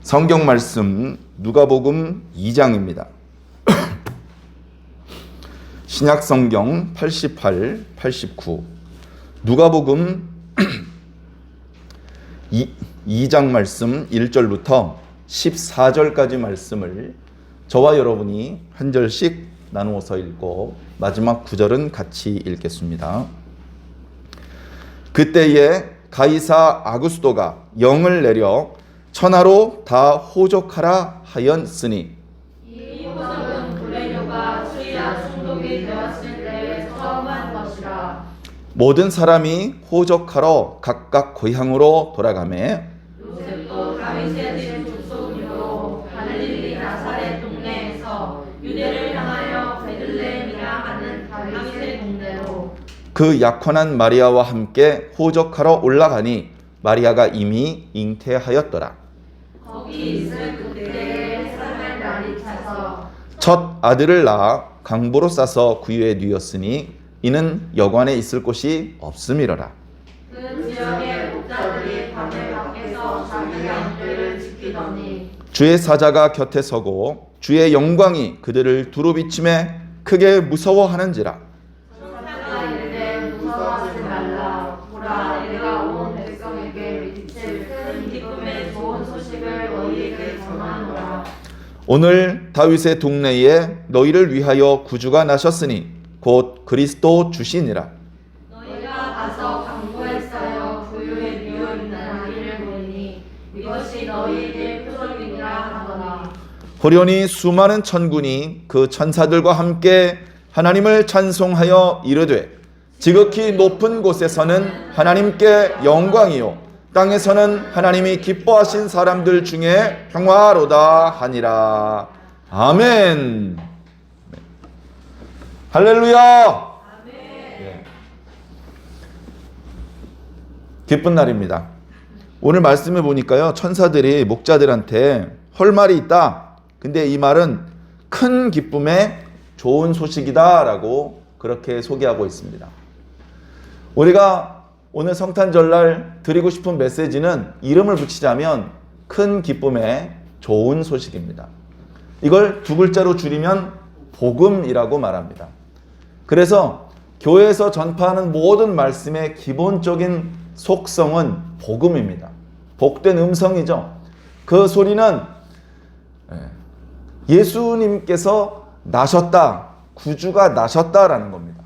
성경 말씀 누가복음 2장입니다. 신약 성경 88, 89 누가복음 2장 말씀 1절부터 14절까지 말씀을 저와 여러분이 한 절씩 나누어서 읽고 마지막 9절은 같이 읽겠습니다. 그때에 가이사 아구스도가 영을 내려 천하로 다 호족하라 하였으니 이 호적은 고레뇨가 수리와 충독이 되었을 때에 처음 한 것이라. 모든 사람이 호족하러 각각 고향으로 돌아가매 요셉도 다윗의 집 족속으로 갈릴리 나사렛 동네에서 유대를 향하여 베들레헴이라 하는 다윗의 동네로 그 약혼한 마리아와 함께 호족하러 올라가니 마리아가 이미 잉태하였더라. 거기 있을 그때에 해산할 날이 차서 첫 아들을 낳아 강보로 싸서 구유에 뉘었으니 이는 여관에 있을 곳이 없음이로라. 그 지역의 목자들이 밤에 밖에서 자기 양들을 지키더니 주의 사자가 곁에 서고 주의 영광이 그들을 두루 비침에 크게 무서워하는지라. 천사가 이르되 무서워하지 말라. 보라, 내가 온 백성에게 미칠 큰 기쁨의 좋은 소식을 너희에게 전하노라. 오늘 다윗의 동네에 너희를 위하여 구주가 나셨으니 곧 그리스도 주시니라. 너희가 가서 강보했어요. 구유에 뉘어 있는 아기를 보니 이것이 너희에게 표적이니라 하더니 호련히 수많은 천군이 그 천사들과 함께 하나님을 찬송하여 이르되 지극히 높은 곳에서는 하나님께 영광이요 땅에서는 하나님이 기뻐하신 사람들 중에 평화로다 하니라. 아멘. 할렐루야. 네. 기쁜 날입니다. 오늘 말씀해 보니까요, 천사들이 목자들한테 할 말이 있다. 근데 이 말은 큰 기쁨의 좋은 소식이다 라고 그렇게 소개하고 있습니다. 우리가 오늘 성탄절날 드리고 싶은 메시지는 이름을 붙이자면 큰 기쁨의 좋은 소식입니다. 이걸 두 글자로 줄이면 복음이라고 말합니다. 그래서 교회에서 전파하는 모든 말씀의 기본적인 속성은 복음입니다. 복된 음성이죠. 그 소리는 예수님께서 나셨다, 구주가 나셨다라는 겁니다.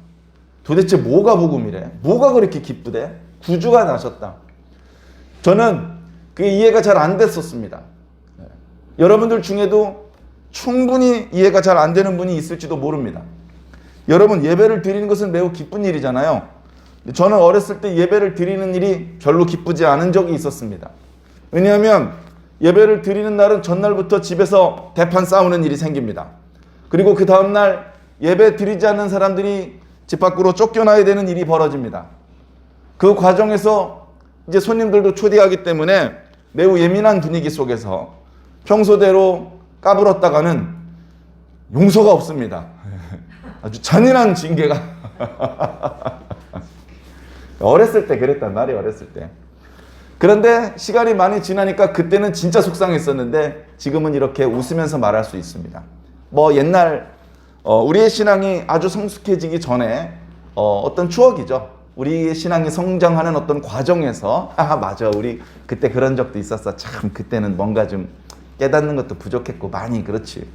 도대체 뭐가 복음이래? 뭐가 그렇게 기쁘대? 구주가 나셨다. 저는 그게 이해가 잘 안 됐었습니다. 여러분들 중에도 충분히 이해가 잘 안 되는 분이 있을지도 모릅니다. 여러분, 예배를 드리는 것은 매우 기쁜 일이잖아요. 저는 어렸을 때 예배를 드리는 일이 별로 기쁘지 않은 적이 있었습니다. 왜냐하면 예배를 드리는 날은 전날부터 집에서 대판 싸우는 일이 생깁니다. 그리고 그 다음날 예배 드리지 않는 사람들이 집 밖으로 쫓겨나야 되는 일이 벌어집니다. 그 과정에서 이제 손님들도 초대하기 때문에 매우 예민한 분위기 속에서 평소대로 까불었다가는 용서가 없습니다. 아주 잔인한 징계가 어렸을 때 그랬단 말이에요. 어렸을 때. 그런데 시간이 많이 지나니까 그때는 진짜 속상했었는데 지금은 이렇게 웃으면서 말할 수 있습니다. 뭐 옛날 우리의 신앙이 아주 성숙해지기 전에 어떤 추억이죠. 우리의 신앙이 성장하는 어떤 과정에서 맞아, 우리 그때 그런 적도 있었어. 참 그때는 뭔가 좀 깨닫는 것도 부족했고 많이 그렇지.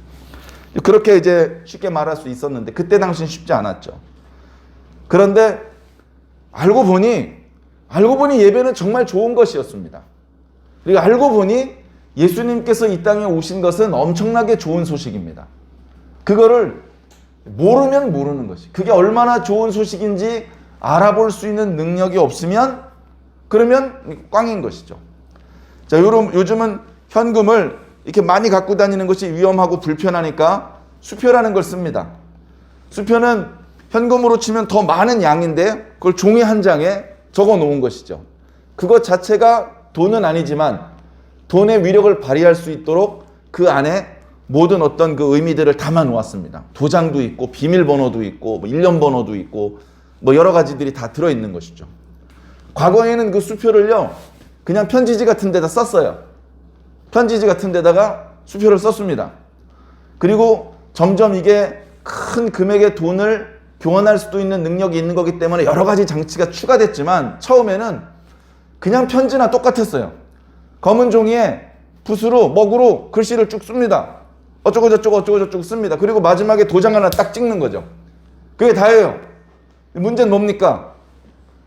그렇게 이제 쉽게 말할 수 있었는데 그때 당시는 쉽지 않았죠. 그런데 알고 보니 예배는 정말 좋은 것이었습니다. 그리고 알고 보니 예수님께서 이 땅에 오신 것은 엄청나게 좋은 소식입니다. 그거를 모르면 모르는 것이, 그게 얼마나 좋은 소식인지 알아볼 수 있는 능력이 없으면 그러면 꽝인 것이죠. 자, 요즘은 현금을 이렇게 많이 갖고 다니는 것이 위험하고 불편하니까 수표라는 걸 씁니다. 수표는 현금으로 치면 더 많은 양인데 그걸 종이 한 장에 적어 놓은 것이죠. 그것 자체가 돈은 아니지만 돈의 위력을 발휘할 수 있도록 그 안에 모든 어떤 그 의미들을 담아 놓았습니다. 도장도 있고 비밀번호도 있고 뭐 일련번호도 있고 뭐 여러 가지들이 다 들어있는 것이죠. 과거에는 그 수표를요 그냥 편지지 같은 데다 썼어요. 편지지 같은 데다가 수표를 썼습니다. 그리고 점점 이게 큰 금액의 돈을 교환할 수도 있는 능력이 있는 거기 때문에 여러 가지 장치가 추가됐지만 처음에는 그냥 편지나 똑같았어요. 검은 종이에 붓으로 먹으로 글씨를 쭉 씁니다. 어쩌고 저쩌고 씁니다. 그리고 마지막에 도장 하나 딱 찍는 거죠. 그게 다예요. 문제는 뭡니까?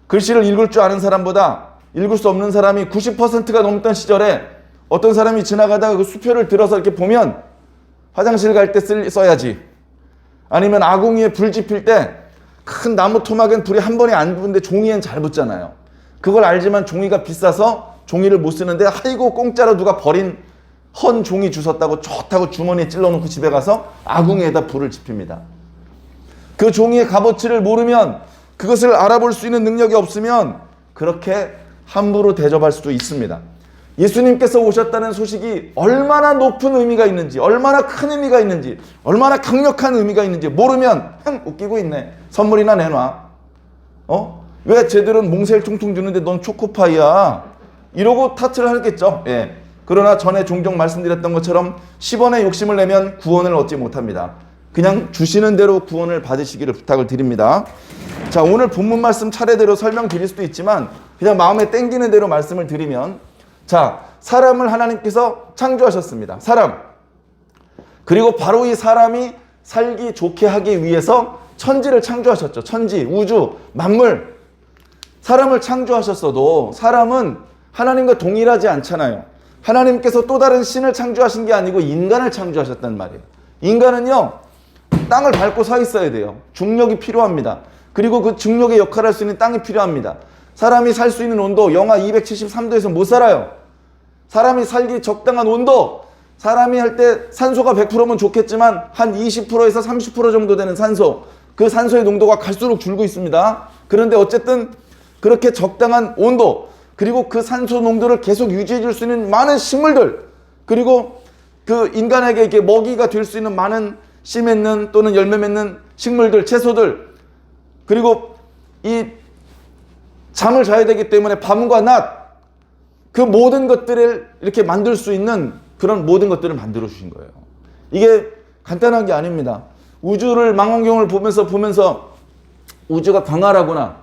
글씨를 읽을 줄 아는 사람보다 읽을 수 없는 사람이 90%가 넘던 시절에 어떤 사람이 지나가다가 그 수표를 들어서 이렇게 보면 화장실 갈 때 써야지, 아니면 아궁이에 불 지필 때 큰 나무 토막엔 불이 한 번에 안 붙는데 종이엔 잘 붙잖아요. 그걸 알지만 종이가 비싸서 종이를 못 쓰는데 아이고 공짜로 누가 버린 헌 종이 주웠다고 좋다고 주머니에 찔러놓고 집에 가서 아궁이에다 불을 지핍니다. 그 종이의 값어치를 모르면, 그것을 알아볼 수 있는 능력이 없으면 그렇게 함부로 대접할 수도 있습니다. 예수님께서 오셨다는 소식이 얼마나 높은 의미가 있는지, 얼마나 큰 의미가 있는지, 얼마나 강력한 의미가 있는지 모르면 웃기고 있네, 선물이나 내놔, 왜 쟤들은 몽쉘 퉁퉁 주는데 넌 초코파이야, 이러고 타트를 하겠죠. 예. 그러나 전에 종종 말씀드렸던 것처럼 10원의 욕심을 내면 구원을 얻지 못합니다. 그냥 주시는 대로 구원을 받으시기를 부탁을 드립니다. 자, 오늘 본문 말씀 차례대로 설명드릴 수도 있지만 그냥 마음에 땡기는 대로 말씀을 드리면, 자, 사람을 하나님께서 창조하셨습니다. 사람. 그리고 바로 이 사람이 살기 좋게 하기 위해서 천지를 창조하셨죠. 천지, 우주, 만물. 사람을 창조하셨어도 사람은 하나님과 동일하지 않잖아요. 하나님께서 또 다른 신을 창조하신 게 아니고 인간을 창조하셨단 말이에요. 인간은요, 땅을 밟고 서 있어야 돼요. 중력이 필요합니다. 그리고 그 중력의 역할을 할 수 있는 땅이 필요합니다. 사람이 살 수 있는 온도 영하 273도에서 못 살아요. 사람이 살기 적당한 온도, 사람이 할 때 산소가 100%면 좋겠지만 한 20%에서 30% 정도 되는 산소, 그 산소의 농도가 갈수록 줄고 있습니다. 그런데 어쨌든 그렇게 적당한 온도, 그리고 그 산소 농도를 계속 유지해 줄 수 있는 많은 식물들, 그리고 그 인간에게 이렇게 먹이가 될 수 있는 많은 씨 맺는 또는 열매 맺는 식물들, 채소들, 그리고 이 잠을 자야 되기 때문에 밤과 낮, 그 모든 것들을 이렇게 만들 수 있는 그런 모든 것들을 만들어 주신 거예요. 이게 간단한 게 아닙니다. 우주를, 망원경을 보면서 우주가 광활하구나,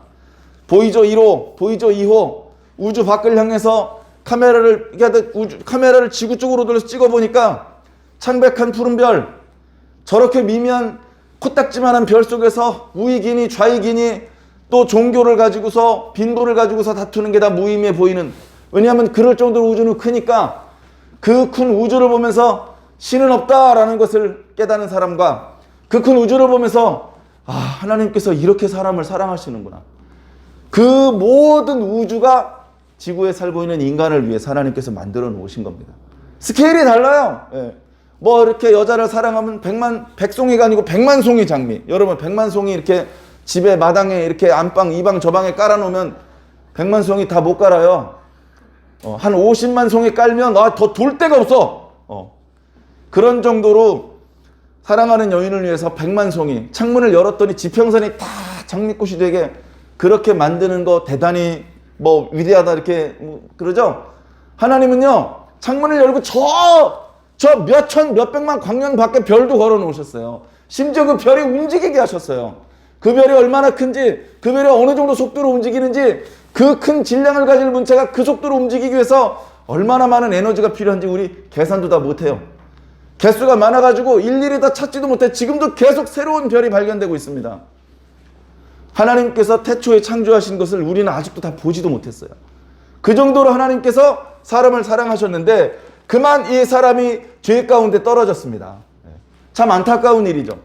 보이죠 1호, 보이죠 2호, 우주 밖을 향해서 카메라를 지구 쪽으로 돌려서 찍어보니까 창백한 푸른 별, 저렇게 미미한 코딱지만한 별 속에서 우익이니 좌익이니 또 종교를 가지고서, 빈부를 가지고서 다투는 게 다 무의미해 보이는, 왜냐하면 그럴 정도로 우주는 크니까 그 큰 우주를 보면서 신은 없다라는 것을 깨닫는 사람과 그 큰 우주를 보면서 하나님께서 이렇게 사람을 사랑하시는구나, 그 모든 우주가 지구에 살고 있는 인간을 위해 하나님께서 만들어 놓으신 겁니다. 스케일이 달라요. 예. 뭐 이렇게 여자를 사랑하면 백송이가 아니고 100만 송이 장미. 여러분 100만 송이 이렇게 집에 마당에 이렇게 안방 이 방 저 방에 깔아놓으면 100만 송이 다 못 깔아요. 한 50만 송이 깔면 더 돌 데가 없어. 그런 정도로 사랑하는 여인을 위해서 100만 송이, 창문을 열었더니 지평선이 다 장미꽃이 되게 그렇게 만드는 거 대단히 뭐 위대하다 이렇게 그러죠. 하나님은요, 창문을 열고 저 몇천 몇백만 광년 밖에 별도 걸어 놓으셨어요. 심지어 그 별이 움직이게 하셨어요. 그 별이 얼마나 큰지, 그 별이 어느 정도 속도로 움직이는지, 그 큰 질량을 가질 문체가 그 속도로 움직이기 위해서 얼마나 많은 에너지가 필요한지 우리 계산도 다 못해요. 개수가 많아가지고 일일이 다 찾지도 못해. 지금도 계속 새로운 별이 발견되고 있습니다. 하나님께서 태초에 창조하신 것을 우리는 아직도 다 보지도 못했어요. 그 정도로 하나님께서 사람을 사랑하셨는데 그만 이 사람이 죄 가운데 떨어졌습니다. 참 안타까운 일이죠.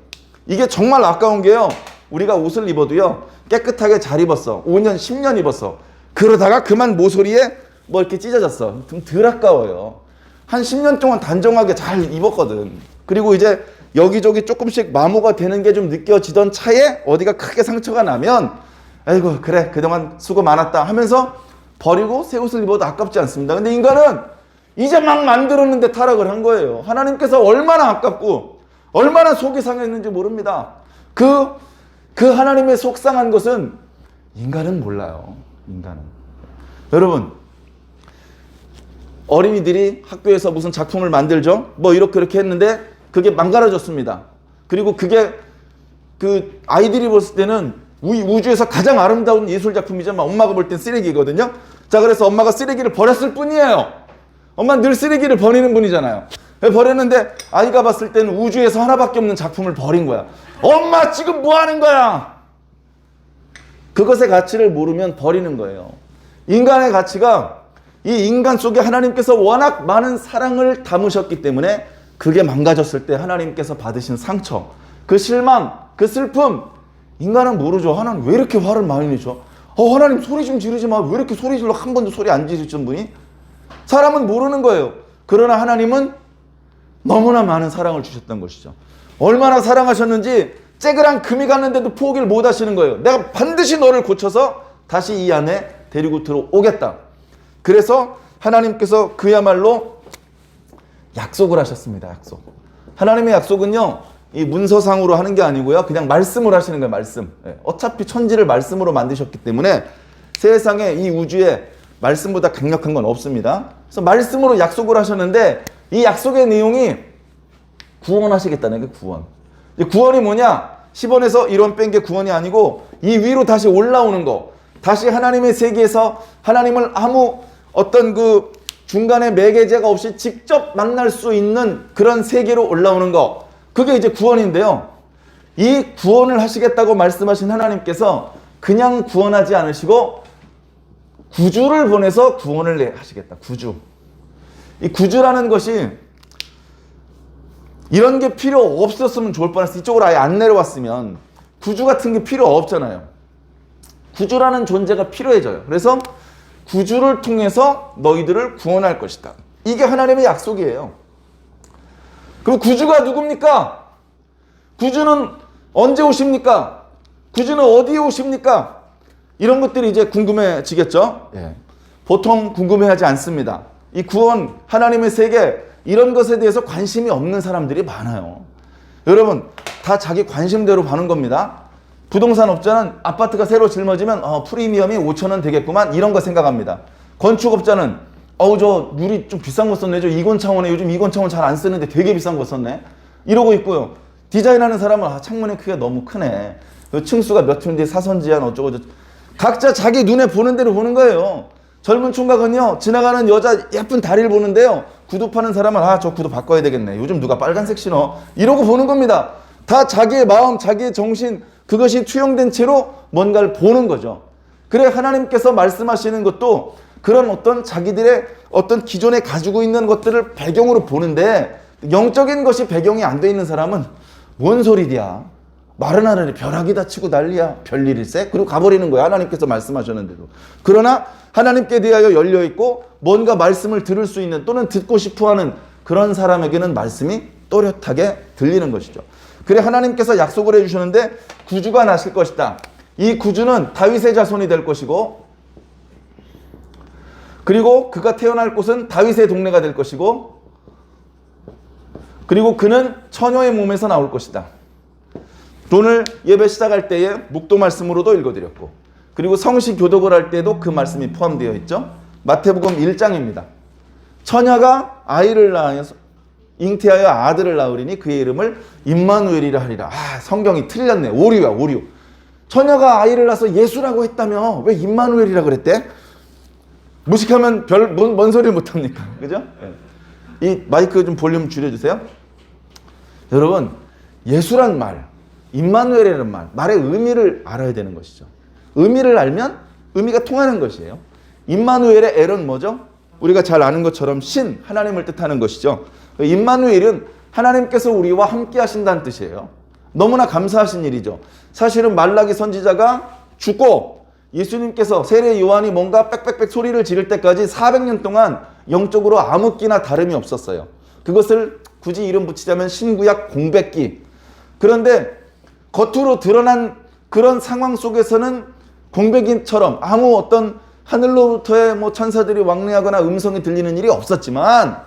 이게 정말 아까운 게요, 우리가 옷을 입어도요 깨끗하게 잘 입었어, 5년 10년 입었어, 그러다가 그만 모서리에 뭐 이렇게 찢어졌어, 좀 덜 아까워요. 한 10년 동안 단정하게 잘 입었거든. 그리고 이제 여기저기 조금씩 마모가 되는 게 좀 느껴지던 차에 어디가 크게 상처가 나면 아이고 그래 그동안 수고 많았다 하면서 버리고 새 옷을 입어도 아깝지 않습니다. 근데 인간은 이제 막 만들었는데 타락을 한 거예요. 하나님께서 얼마나 아깝고 얼마나 속이 상했는지 모릅니다. 그 하나님의 속상한 것은 인간은 몰라요. 인간은. 여러분, 어린이들이 학교에서 무슨 작품을 만들죠. 뭐 이렇게 했는데 그게 망가져졌습니다. 그리고 그게 그 아이들이 봤을 때는 우주에서 가장 아름다운 예술 작품이지만 엄마가 볼 땐 쓰레기거든요. 자, 그래서 엄마가 쓰레기를 버렸을 뿐이에요. 엄마는 늘 쓰레기를 버리는 분이잖아요. 버렸는데 아이가 봤을 때는 우주에서 하나밖에 없는 작품을 버린 거야. 엄마 지금 뭐 하는 거야? 그것의 가치를 모르면 버리는 거예요. 인간의 가치가 이 인간 속에 하나님께서 워낙 많은 사랑을 담으셨기 때문에 그게 망가졌을 때 하나님께서 받으신 상처, 그 실망, 그 슬픔, 인간은 모르죠. 하나님 왜 이렇게 화를 많이 내죠? 하나님 소리 좀 지르지 마. 왜 이렇게 소리 질러? 한 번도 소리 안 지르신 분이? 사람은 모르는 거예요. 그러나 하나님은 너무나 많은 사랑을 주셨던 것이죠. 얼마나 사랑하셨는지 째그랑 금이 갔는데도 포기를 못 하시는 거예요. 내가 반드시 너를 고쳐서 다시 이 안에 데리고 들어오겠다. 그래서 하나님께서 그야말로 약속을 하셨습니다. 약속. 하나님의 약속은요, 이 문서상으로 하는 게 아니고요, 그냥 말씀으로 하시는 거예요. 말씀. 어차피 천지를 말씀으로 만드셨기 때문에 세상에 이 우주에 말씀보다 강력한 건 없습니다. 그래서 말씀으로 약속을 하셨는데 이 약속의 내용이 구원하시겠다는 게 구원. 구원이 뭐냐? 10원에서 1원 뺀 게 구원이 아니고 이 위로 다시 올라오는 거. 다시 하나님의 세계에서 하나님을 아무 어떤 그 중간에 매개제가 없이 직접 만날 수 있는 그런 세계로 올라오는 거. 그게 이제 구원인데요. 이 구원을 하시겠다고 말씀하신 하나님께서 그냥 구원하지 않으시고 구주를 보내서 구원을 하시겠다. 구주. 이 구주라는 것이 이런 게 필요 없었으면 좋을 뻔했어. 이쪽으로 아예 안 내려왔으면. 구주 같은 게 필요 없잖아요. 구주라는 존재가 필요해져요. 그래서 구주를 통해서 너희들을 구원할 것이다. 이게 하나님의 약속이에요. 그럼 구주가 누굽니까? 구주는 언제 오십니까? 구주는 어디에 오십니까? 이런 것들이 이제 궁금해지겠죠? 예. 보통 궁금해하지 않습니다. 이 구원, 하나님의 세계, 이런 것에 대해서 관심이 없는 사람들이 많아요. 여러분, 다 자기 관심대로 가는 겁니다. 부동산 업자는 아파트가 새로 짊어지면 프리미엄이 5,000원 되겠구만, 이런 거 생각합니다. 건축업자는 저 유리 좀 비싼 거 썼네. 저 이건창원에 요즘 이건창원 잘 안 쓰는데 되게 비싼 거 썼네. 이러고 있고요. 디자인하는 사람은 창문의 크기가 너무 크네. 층수가 몇 층인데 사선지한 어쩌고 저쩌고. 각자 자기 눈에 보는 대로 보는 거예요. 젊은 총각은요, 지나가는 여자 예쁜 다리를 보는데요, 구두 파는 사람은 저 구두 바꿔야 되겠네. 요즘 누가 빨간색 신어. 이러고 보는 겁니다. 다 자기의 마음, 자기의 정신, 그것이 투영된 채로 뭔가를 보는 거죠. 그래 하나님께서 말씀하시는 것도 그런 어떤 자기들의 어떤 기존에 가지고 있는 것들을 배경으로 보는데, 영적인 것이 배경이 안 돼 있는 사람은 뭔 소리야? 말은 하느니 벼락이 다치고 난리야. 별일일세? 그리고 가버리는 거야. 하나님께서 말씀하셨는데도. 그러나 하나님께 대하여 열려있고 뭔가 말씀을 들을 수 있는, 또는 듣고 싶어하는 그런 사람에게는 말씀이 또렷하게 들리는 것이죠. 그래 하나님께서 약속을 해주셨는데 구주가 나실 것이다. 이 구주는 다윗의 자손이 될 것이고, 그리고 그가 태어날 곳은 다윗의 동네가 될 것이고, 그리고 그는 처녀의 몸에서 나올 것이다. 오늘 예배 시작할 때에 묵도 말씀으로도 읽어드렸고, 그리고 성시 교독을 할 때도 그 말씀이 포함되어 있죠. 마태복음 1장입니다. 처녀가 아이를 낳아서 잉태하여 아들을 낳으리니 그의 이름을 임마누엘이라 하리라. 성경이 틀렸네. 오류야, 오류. 처녀가 아이를 낳아서 예수라고 했다며 왜 임마누엘이라 그랬대? 무식하면 뭔 소리를 못합니까? 그죠? 이 마이크 좀 볼륨 줄여주세요. 여러분, 예수란 말, 임마누엘이라는 말의 의미를 알아야 되는 것이죠. 의미를 알면 의미가 통하는 것이에요. 임마누엘의 엘은 뭐죠? 우리가 잘 아는 것처럼 신, 하나님을 뜻하는 것이죠. 임마누엘은 하나님께서 우리와 함께 하신다는 뜻이에요. 너무나 감사하신 일이죠. 사실은 말라기 선지자가 죽고 예수님께서 세례 요한이 뭔가 빽빽빽 소리를 지를 때까지 400년 동안 영적으로 아무끼나 다름이 없었어요. 그것을 굳이 이름 붙이자면 신구약 공백기. 그런데 겉으로 드러난 그런 상황 속에서는 공백기처럼 아무 어떤 하늘로부터의 천사들이 왕래하거나 음성이 들리는 일이 없었지만,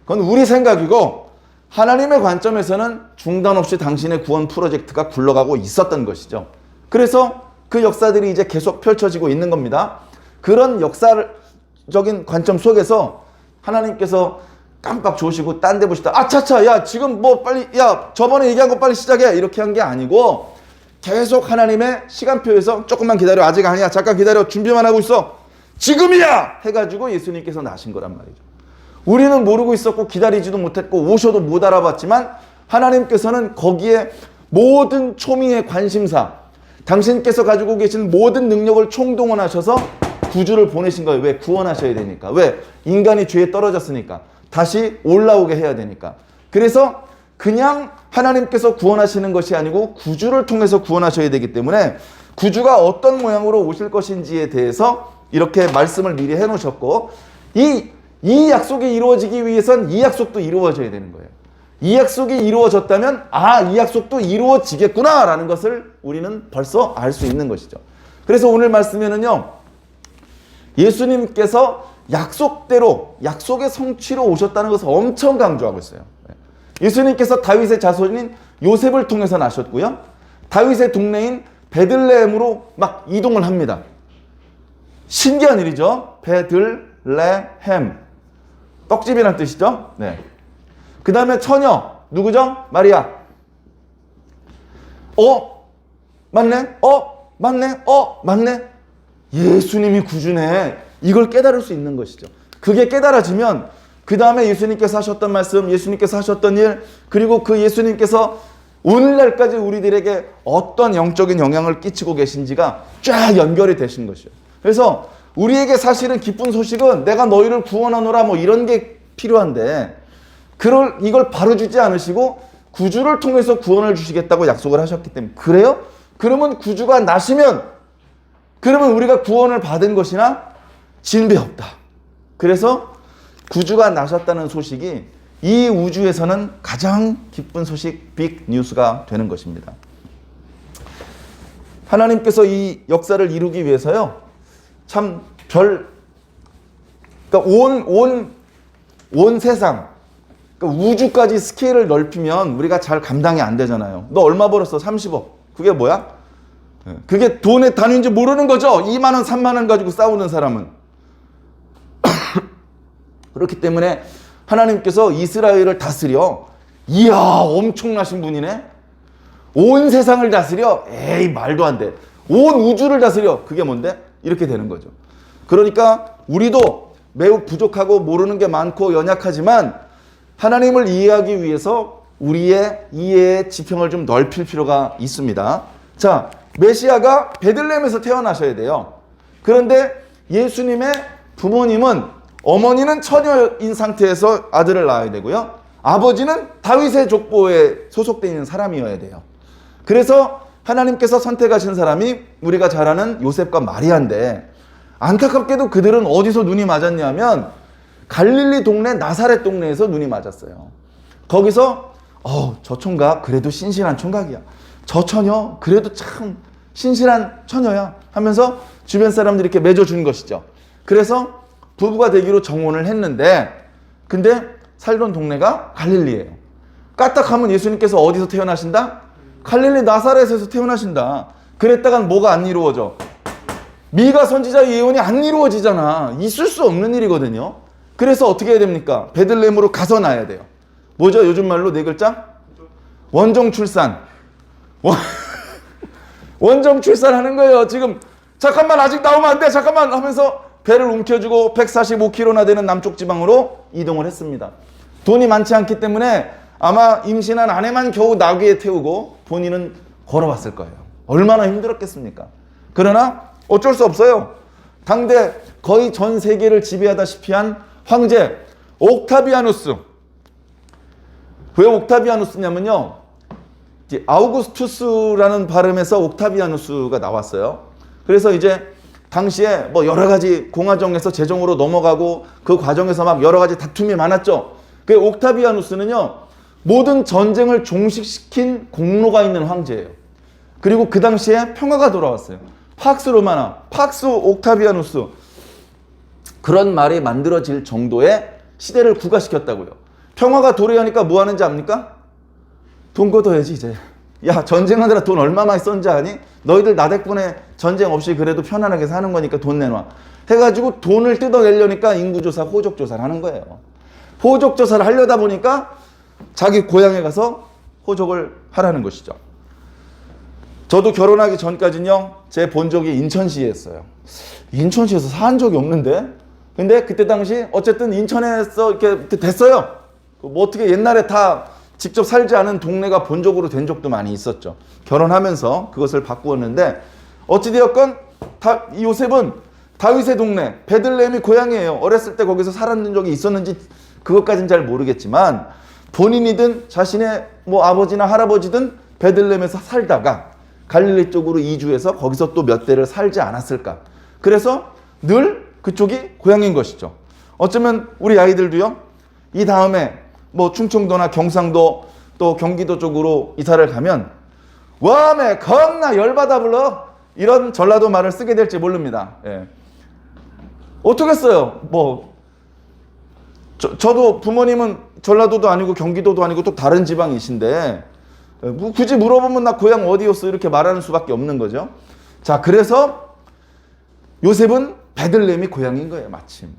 그건 우리 생각이고 하나님의 관점에서는 중단 없이 당신의 구원 프로젝트가 굴러가고 있었던 것이죠. 그래서 그 역사들이 이제 계속 펼쳐지고 있는 겁니다. 그런 역사적인 관점 속에서 하나님께서 깜빡 좋으시고 딴 데 보시다 아차차 야 지금 뭐 빨리 야 저번에 얘기한 거 빨리 시작해 이렇게 한 게 아니고 계속 하나님의 시간표에서 조금만 기다려 아직 아니야 잠깐 기다려 준비만 하고 있어 지금이야 해가지고 예수님께서 나신 거란 말이죠. 우리는 모르고 있었고 기다리지도 못했고 오셔도 못 알아봤지만 하나님께서는 거기에 모든 초미의 관심사 당신께서 가지고 계신 모든 능력을 총동원하셔서 구주를 보내신 거예요. 왜? 구원하셔야 되니까. 왜? 인간이 죄에 떨어졌으니까. 다시 올라오게 해야 되니까. 그래서 그냥 하나님께서 구원하시는 것이 아니고 구주를 통해서 구원하셔야 되기 때문에 구주가 어떤 모양으로 오실 것인지에 대해서 이렇게 말씀을 미리 해놓으셨고 이 약속이 이루어지기 위해선 이 약속도 이루어져야 되는 거예요. 이 약속이 이루어졌다면 이 약속도 이루어지겠구나 라는 것을 우리는 벌써 알 수 있는 것이죠. 그래서 오늘 말씀에는요. 예수님께서 약속대로 약속의 성취로 오셨다는 것을 엄청 강조하고 있어요. 예수님께서 다윗의 자손인 요셉을 통해서 나셨고요. 다윗의 동네인 베들레헴으로 막 이동을 합니다. 신기한 일이죠. 베들레헴. 떡집이란 뜻이죠. 네. 그 다음에 처녀. 누구죠? 마리아. 맞네? 맞네? 예수님이 구주네. 이걸 깨달을 수 있는 것이죠. 그게 깨달아지면 그 다음에 예수님께서 하셨던 말씀, 예수님께서 하셨던 일, 그리고 그 예수님께서 오늘날까지 우리들에게 어떤 영적인 영향을 끼치고 계신지가 쫙 연결이 되신 것이죠. 그래서 우리에게 사실은 기쁜 소식은 내가 너희를 구원하노라 뭐 이런 게 필요한데 이걸 바로 주지 않으시고 구주를 통해서 구원을 주시겠다고 약속을 하셨기 때문에 그래요? 그러면 구주가 나시면 그러면 우리가 구원을 받은 것이나 진배 없다. 그래서 구주가 나셨다는 소식이 이 우주에서는 가장 기쁜 소식, 빅 뉴스가 되는 것입니다. 하나님께서 이 역사를 이루기 위해서요. 참 그러니까 온 세상, 그러니까 우주까지 스케일을 넓히면 우리가 잘 감당이 안 되잖아요. 너 얼마 벌었어? 30억. 그게 뭐야? 그게 돈의 단위인지 모르는 거죠. 2만 원, 3만 원 가지고 싸우는 사람은. 그렇기 때문에 하나님께서 이스라엘을 다스려. 이야, 엄청나신 분이네. 온 세상을 다스려. 에이, 말도 안 돼. 온 우주를 다스려. 그게 뭔데? 이렇게 되는 거죠. 그러니까 우리도 매우 부족하고 모르는 게 많고 연약하지만 하나님을 이해하기 위해서 우리의 이해의 지평을 좀 넓힐 필요가 있습니다. 자, 메시아가 베들레헴에서 태어나셔야 돼요. 그런데 예수님의 부모님은 어머니는 처녀인 상태에서 아들을 낳아야 되고요. 아버지는 다윗의 족보에 소속되어 있는 사람이어야 돼요. 그래서 하나님께서 선택하신 사람이 우리가 잘 아는 요셉과 마리아인데 안타깝게도 그들은 어디서 눈이 맞았냐면 갈릴리 동네 나사렛 동네에서 눈이 맞았어요. 거기서 저 총각 그래도 신실한 총각이야. 저 처녀 그래도 참 신실한 처녀야 하면서 주변 사람들이 이렇게 맺어준 것이죠. 그래서 부부가 되기로 정혼을 했는데 근데 살던 동네가 갈릴리예요. 까딱하면 예수님께서 어디서 태어나신다? 갈릴리 나사렛에서 태어나신다. 그랬다간 뭐가 안 이루어져? 미가 선지자의 예언이 안 이루어지잖아. 있을 수 없는 일이거든요. 그래서 어떻게 해야 됩니까? 베들레헴으로 가서 낳아야 돼요. 뭐죠? 요즘 말로 네 글자? 원정 출산. 원정 출산하는 거예요. 지금 잠깐만 아직 나오면 안 돼. 잠깐만 하면서 배를 움켜쥐고 145km나 되는 남쪽 지방으로 이동을 했습니다. 돈이 많지 않기 때문에 아마 임신한 아내만 겨우 나귀에 태우고 본인은 걸어왔을 거예요. 얼마나 힘들었겠습니까? 그러나 어쩔 수 없어요. 당대 거의 전 세계를 지배하다시피 한 황제 옥타비아누스. 왜 옥타비아누스냐면요. 아우구스투스라는 발음에서 옥타비아누스가 나왔어요. 그래서 이제 당시에 뭐 여러 가지 공화정에서 제정으로 넘어가고 그 과정에서 막 여러 가지 다툼이 많았죠. 그 옥타비아누스는요. 모든 전쟁을 종식시킨 공로가 있는 황제예요. 그리고 그 당시에 평화가 돌아왔어요. 팍스 로마나, 팍스 옥타비아누스 그런 말이 만들어질 정도의 시대를 구가시켰다고요. 평화가 도래하니까 뭐 하는지 압니까? 돈 걷어야지 이제. 야 전쟁하느라 돈 얼마 많이 썼는지 아니? 너희들 나 덕분에 전쟁 없이 그래도 편안하게 사는 거니까 돈 내놔. 해가지고 돈을 뜯어내려니까 인구조사, 호적조사를 하는 거예요. 호적조사를 하려다 보니까 자기 고향에 가서 호적을 하라는 것이죠. 저도 결혼하기 전까지는요, 제 본적이 인천시였어요. 인천시에서 산 적이 없는데? 근데 그때 당시 어쨌든 인천에서 이렇게 됐어요. 뭐 어떻게 옛날에 다 직접 살지 않은 동네가 본적으로 된 적도 많이 있었죠. 결혼하면서 그것을 바꾸었는데, 어찌되었건 요셉은 다윗의 동네 베들레헴이 고향이에요. 어렸을 때 거기서 살았는 적이 있었는지 그것까지는 잘 모르겠지만, 본인이든 자신의 뭐 아버지나 할아버지든 베들레헴에서 살다가 갈릴리 쪽으로 이주해서 거기서 또 몇 대를 살지 않았을까. 그래서 늘 그쪽이 고향인 것이죠. 어쩌면 우리 아이들도요, 이 다음에 뭐 충청도나 경상도 또 경기도 쪽으로 이사를 가면 와매 겁나 열받아 불러, 이런 전라도 말을 쓰게 될지 모릅니다. 예. 어떻겠어요. 뭐 저도 부모님은 전라도도 아니고 경기도도 아니고 또 다른 지방이신데 뭐 굳이 물어보면 나 고향 어디였어 이렇게 말하는 수밖에 없는 거죠. 자, 그래서 요셉은 베들레헴이 고향인 거예요. 마침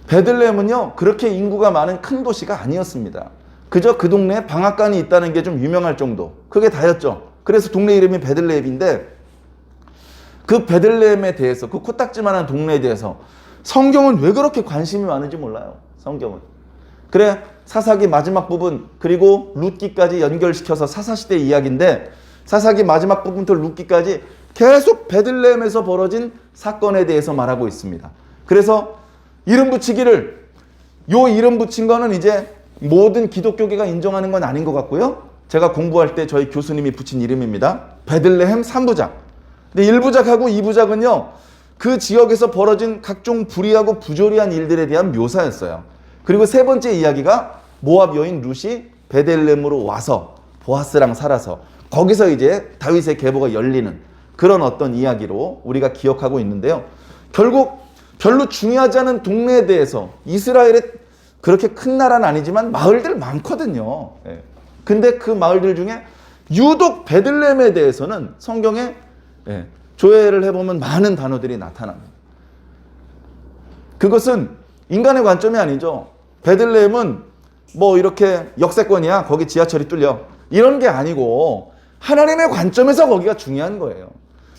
베들레헴은요 그렇게 인구가 많은 큰 도시가 아니었습니다. 그저 그 동네에 방앗간이 있다는 게 좀 유명할 정도, 그게 다였죠. 그래서 동네 이름이 베들레헴인데, 그 베들레헴에 대해서, 그 코딱지만한 동네에 대해서 성경은 왜 그렇게 관심이 많은지 몰라요. 성경은. 그래, 사사기 마지막 부분 그리고 룻기까지 연결시켜서 사사시대 이야기인데, 사사기 마지막 부분부터 룻기까지 계속 베들레헴에서 벌어진 사건에 대해서 말하고 있습니다. 그래서 이름 붙이기를, 요 이름 붙인 거는 이제 모든 기독교계가 인정하는 건 아닌 것 같고요. 제가 공부할 때 저희 교수님이 붙인 이름입니다. 베들레헴 3부작. 근데 1부작하고 2부작은요, 그 지역에서 벌어진 각종 불의하고 부조리한 일들에 대한 묘사였어요. 그리고 세 번째 이야기가 모압 여인 룻이 베들레헴으로 와서 보아스랑 살아서 거기서 이제 다윗의 계보가 열리는 그런 어떤 이야기로 우리가 기억하고 있는데요. 결국 별로 중요하지 않은 동네에 대해서, 이스라엘의 그렇게 큰 나라는 아니지만 마을들 많거든요. 예. 근데 그 마을들 중에 유독 베들레헴에 대해서는 성경에 조회를 해보면 많은 단어들이 나타납니다. 그것은 인간의 관점이 아니죠. 베들레헴은 뭐 이렇게 역세권이야, 거기 지하철이 뚫려, 이런 게 아니고 하나님의 관점에서 거기가 중요한 거예요.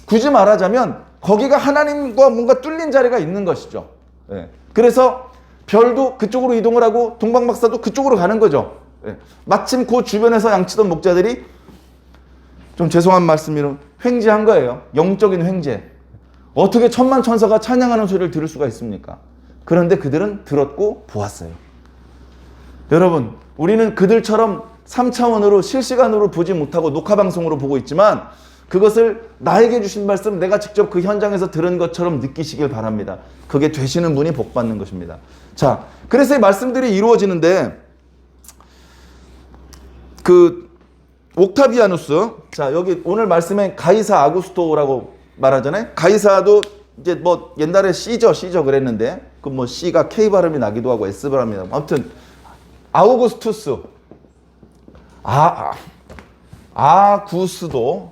굳이 말하자면 거기가 하나님과 뭔가 뚫린 자리가 있는 것이죠. 그래서 별도 그쪽으로 이동을 하고 동방박사도 그쪽으로 가는 거죠. 마침 그 주변에서 양치던 목자들이, 좀 죄송한 말씀이로, 횡재한 거예요. 영적인 횡재. 어떻게 천만 천사가 찬양하는 소리를 들을 수가 있습니까? 그런데 그들은 들었고 보았어요. 여러분, 우리는 그들처럼 3차원으로 실시간으로 보지 못하고 녹화방송으로 보고 있지만, 그것을 나에게 주신 말씀, 내가 직접 그 현장에서 들은 것처럼 느끼시길 바랍니다. 그게 되시는 분이 복 받는 것입니다. 자, 그래서 이 말씀들이 이루어지는데, 그 옥타비아누스, 자 여기 오늘 말씀에 가이사 아구스토라고 말하잖아요. 가이사도 이제 뭐 옛날에 C죠 그랬는데, 그 뭐 C가 K 발음이 나기도 하고 S 발음이 나고, 아무튼 아우구스투스, 아구스도.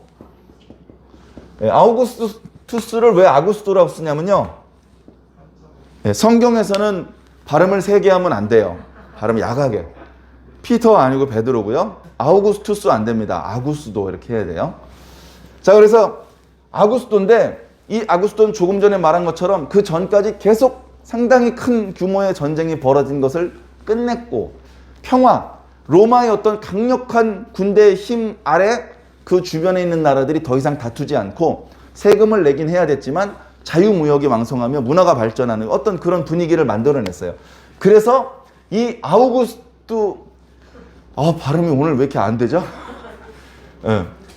아우구스투스를 왜 아구스토라고 쓰냐면요, 성경에서는 발음을 세게 하면 안 돼요. 발음 야하게. 피터 아니고 베드로고요. 아우구스투스 안 됩니다. 아구스도 이렇게 해야 돼요. 자, 그래서 아구스도인데, 이 아구스도는 조금 전에 말한 것처럼 그 전까지 계속 상당히 큰 규모의 전쟁이 벌어진 것을 끝냈고, 평화, 로마의 어떤 강력한 군대의 힘 아래 그 주변에 있는 나라들이 더 이상 다투지 않고 세금을 내긴 해야 됐지만 자유무역이 왕성하며 문화가 발전하는 어떤 그런 분위기를 만들어냈어요. 그래서 이 발음이 오늘 왜 이렇게 안 되죠?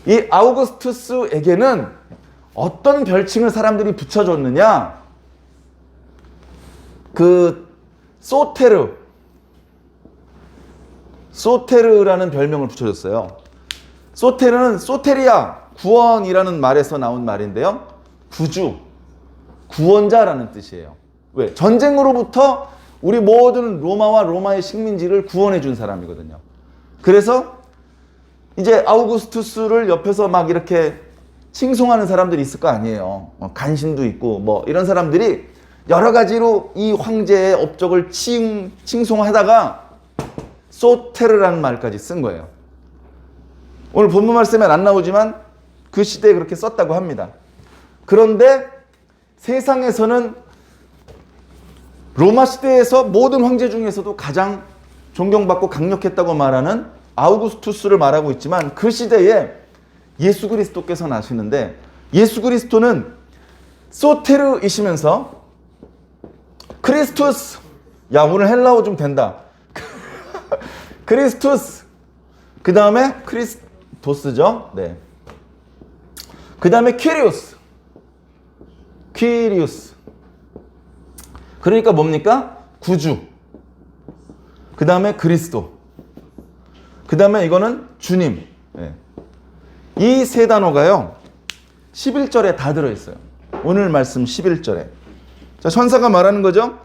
이 아우구스투스에게는 어떤 별칭을 사람들이 붙여줬느냐? 그 소테르라는 별명을 붙여줬어요. 소테르는 소테리아, 구원이라는 말에서 나온 말인데요. 구주, 구원자라는 뜻이에요. 왜? 전쟁으로부터 우리 모든 로마와 로마의 식민지를 구원해 준 사람이거든요. 그래서 이제 아우구스투스를 옆에서 막 이렇게 칭송하는 사람들이 있을 거 아니에요. 간신도 있고 뭐 이런 사람들이 여러 가지로 이 황제의 업적을 칭송하다가 소테르라는 말까지 쓴 거예요. 오늘 본문 말씀에 안 나오지만 그 시대에 그렇게 썼다고 합니다. 그런데 세상에서는 로마 시대에서 모든 황제 중에서도 가장 존경받고 강력했다고 말하는 아우구스투스를 말하고 있지만 그 시대에 예수 그리스도께서 나시는데 예수 그리스도는 소테르이시면서 크리스투스, 야 오늘 헬라어 좀 된다. 크리스투스, 그 다음에 크리스토스죠. 네. 그 다음에 퀴리우스. 그러니까 뭡니까? 구주. 그 다음에 그리스도. 그 다음에 이거는 주님. 네. 이 세 단어가요 11절에 다 들어있어요. 오늘 말씀 11절에. 자, 천사가 말하는 거죠.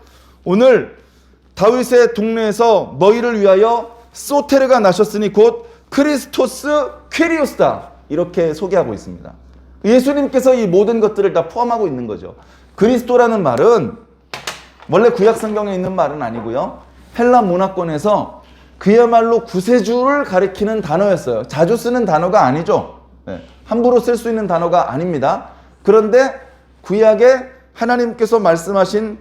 오늘 다윗의 동네에서 너희를 위하여 소테르가 나셨으니 곧 크리스토스 퀴리우스다. 이렇게 소개하고 있습니다. 예수님께서 이 모든 것들을 다 포함하고 있는 거죠. 그리스도라는 말은 원래 구약 성경에 있는 말은 아니고요. 헬라 문화권에서 그야말로 구세주를 가리키는 단어였어요. 자주 쓰는 단어가 아니죠. 네. 함부로 쓸 수 있는 단어가 아닙니다. 그런데 구약에 하나님께서 말씀하신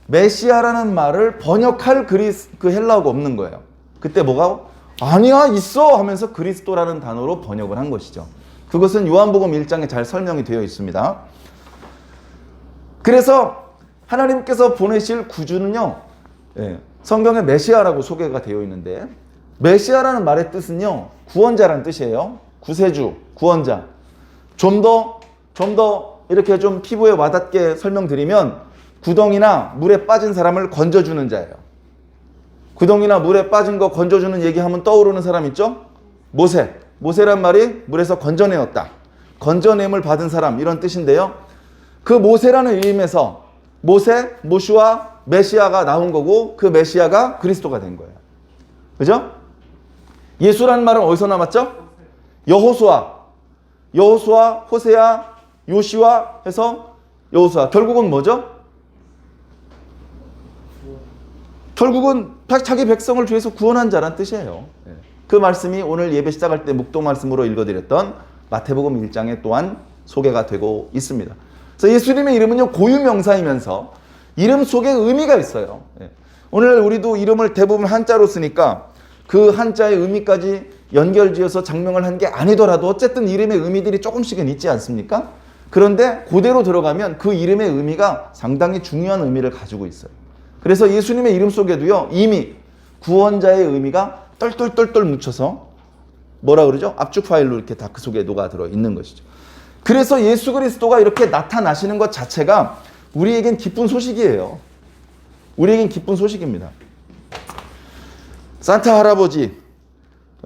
메시아라는 말을 번역할 그 헬라어가 없는 거예요. 그때 뭐가? 아니야 있어 하면서 그리스도라는 단어로 번역을 한 것이죠. 그것은 요한복음 1장에 잘 설명이 되어 있습니다. 그래서 하나님께서 보내실 구주는요, 성경에 메시아라고 소개가 되어 있는데 메시아라는 말의 뜻은요, 구원자라는 뜻이에요. 구세주, 구원자. 좀 더 이렇게 좀 피부에 와닿게 설명드리면 구덩이나 물에 빠진 사람을 건져주는 자예요. 구덩이나 물에 빠진 거 건져주는 얘기하면 떠오르는 사람 있죠? 모세란 말이 물에서 건져내었다. 건져냄을 받은 사람 이런 뜻인데요. 그 모세라는 이름에서 모슈아, 메시아가 나온 거고 그 메시아가 그리스도가 된 거예요. 그죠? 예수라는 말은 어디서 남았죠? 여호수아, 호세아, 요시와 해서 여호수아. 결국은 뭐죠? 결국은 자기 백성을 위해서 구원한 자란 뜻이에요. 그 말씀이 오늘 예배 시작할 때 묵도 말씀으로 읽어드렸던 마태복음 1장에 또한 소개가 되고 있습니다. 그래서 예수님의 이름은요 고유명사이면서 이름 속에 의미가 있어요. 오늘 우리도 이름을 대부분 한자로 쓰니까 그 한자의 의미까지 연결지어서 장명을 한 게 아니더라도 어쨌든 이름의 의미들이 조금씩은 있지 않습니까? 그런데 그대로 들어가면 그 이름의 의미가 상당히 중요한 의미를 가지고 있어요. 그래서 예수님의 이름 속에도요 이미 구원자의 의미가 똘똘똘똘 묻혀서 뭐라 그러죠? 압축 파일로 이렇게 다 그 속에 녹아들어 있는 것이죠. 그래서 예수 그리스도가 이렇게 나타나시는 것 자체가 우리에겐 기쁜 소식이에요. 우리에겐 기쁜 소식입니다. 산타 할아버지,